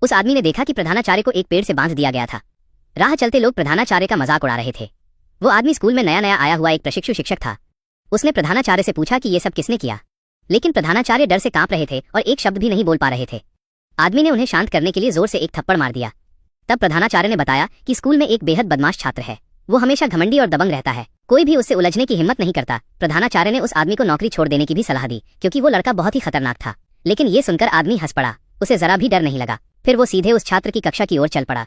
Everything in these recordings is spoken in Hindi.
उस आदमी ने देखा कि प्रधानाचार्य को एक पेड़ से बांध दिया गया था। राह चलते लोग प्रधानाचार्य का मजाक उड़ा रहे थे। वो आदमी स्कूल में नया नया आया हुआ एक प्रशिक्षु शिक्षक था। उसने प्रधानाचार्य से पूछा कि ये सब किसने किया, लेकिन प्रधानाचार्य डर से कांप रहे थे और एक शब्द भी नहीं बोल पा रहे थे। आदमी ने उन्हें शांत करने के लिए जोर से एक थप्पड़ मार दिया। तब प्रधानाचार्य ने बताया कि स्कूल में एक बेहद बदमाश छात्र है। वो हमेशा घमंडी और दबंग रहता है, कोई भी उससे उलझने की हिम्मत नहीं करता। प्रधानाचार्य ने उस आदमी को नौकरी छोड़ देने की भी सलाह दी, क्योंकि वो लड़का बहुत ही खतरनाक था। लेकिन ये सुनकर आदमी हंस पड़ा, उसे जरा भी डर नहीं लगा। फिर वो सीधे उस छात्र की कक्षा की ओर चल पड़ा।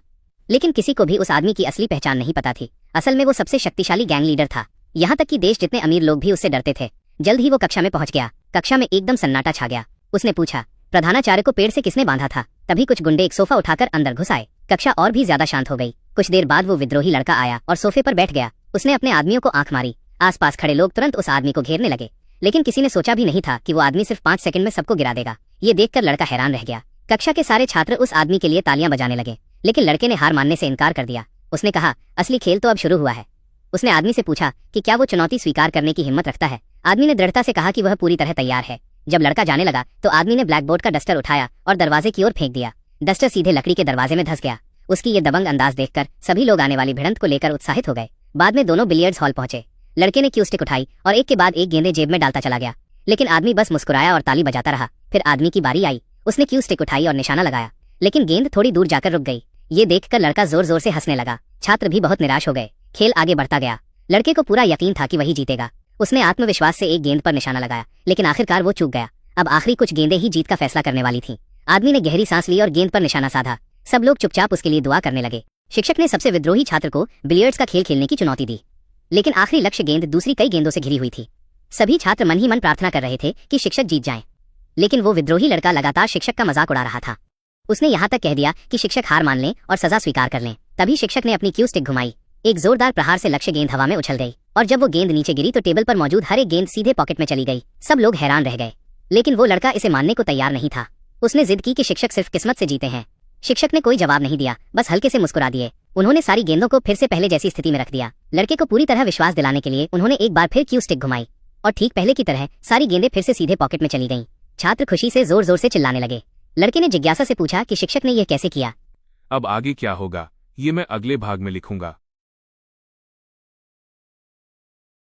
लेकिन किसी को भी उस आदमी की असली पहचान नहीं पता थी। असल में वो सबसे शक्तिशाली गैंग लीडर था। यहाँ तक कि देश जितने अमीर लोग भी उससे डरते थे। जल्द ही वो कक्षा में पहुंच गया। कक्षा में एकदम सन्नाटा छा गया। उसने पूछा, प्रधानाचार्य को पेड़ से किसने बांधा था? तभी कुछ गुंडे एक सोफा उठाकर अंदर घुस आए। कक्षा और भी ज्यादा शांत हो गई। कुछ देर बाद वो विद्रोही लड़का आया और सोफे पर बैठ गया। उसने अपने आदमियों को आंख मारी। आसपास खड़े लोग तुरंत उस आदमी को घेरने लगे, लेकिन किसी ने सोचा भी नहीं था कि वो आदमी सिर्फ 5 सेकंड में सबको गिरा देगा। ये देखकर लड़का हैरान रह गया। कक्षा के सारे छात्र उस आदमी के लिए तालियां बजाने लगे, लेकिन लड़के ने हार मानने से इनकार कर दिया। उसने कहा, असली खेल तो अब शुरू हुआ है। उसने आदमी से पूछा कि क्या वो चुनौती स्वीकार करने की हिम्मत रखता है। आदमी ने दृढ़ता से कहा कि वह पूरी तरह तैयार है। जब लड़का जाने लगा तो आदमी ने ब्लैक बोर्ड का डस्टर उठाया और दरवाजे की ओर फेंक दिया। डस्टर सीधे लकड़ी के दरवाजे में धंस गया। उसकी ये दबंग अंदाज देखकर सभी लोग आने वाली भिड़ंत को लेकर उत्साहित हो गए। बाद में दोनों बिलियर्ड्स हॉल पहुंचे। लड़के ने क्यू स्टिक उठाई और एक के बाद एक गेंदें जेब में डालता चला गया, लेकिन आदमी बस मुस्कुराया और ताली बजाता रहा। फिर आदमी की बारी आई। उसने क्यू स्टिक उठाई और निशाना लगाया, लेकिन गेंद थोड़ी दूर जाकर रुक गई। ये देखकर लड़का जोर जोर से हंसने लगा। छात्र भी बहुत निराश हो गए। खेल आगे बढ़ता गया। लड़के को पूरा यकीन था कि वही जीतेगा। उसने आत्मविश्वास से एक गेंद पर निशाना लगाया, लेकिन आखिरकार वो चूक गया। अब आखिरी कुछ गेंदें ही जीत का फैसला करने वाली थीं। आदमी ने गहरी सांस ली और गेंद पर निशाना साधा। सब लोग चुपचाप उसके लिए दुआ करने लगे। शिक्षक ने सबसे विद्रोही छात्र को बिलियर्ड्स का खेल खेलने की चुनौती दी, लेकिन आखिरी लक्ष्य गेंद दूसरी कई गेंदों से घिरी हुई थी। सभी छात्र मन ही मन प्रार्थना कर रहे थे कि शिक्षक जीत जाएं, लेकिन वो विद्रोही लड़का लगातार शिक्षक का मजाक उड़ा रहा था। उसने यहाँ तक कह दिया कि शिक्षक हार मान लें और सजा स्वीकार कर लें। तभी शिक्षक ने अपनी क्यू स्टिक घुमाई। एक जोरदार प्रहार से लक्ष्य गेंद हवा में उछल गई, और जब वो गेंद नीचे गिरी तो टेबल पर मौजूद हर एक गेंद सीधे पॉकेट में चली गई। सब लोग हैरान रह गए, लेकिन वो लड़का इसे मानने को तैयार नहीं था। उसने जिद की कि शिक्षक सिर्फ किस्मत से जीते हैं। शिक्षक ने कोई जवाब नहीं दिया, बस हल्के से मुस्कुरा दिए। उन्होंने सारी गेंदों को फिर से पहले जैसी स्थिति में रख दिया। लड़के को पूरी तरह विश्वास दिलाने के लिए उन्होंने एक बार फिर क्यू स्टिक घुमाई, और ठीक पहले की तरह सारी गेंदें फिर से सीधे पॉकेट में चली गईं। छात्र खुशी से जोर जोर से चिल्लाने लगे। लड़के ने जिज्ञासा से पूछा कि शिक्षक ने यह कैसे किया। अब आगे क्या होगा, ये मैं अगले भाग में लिखूंगा।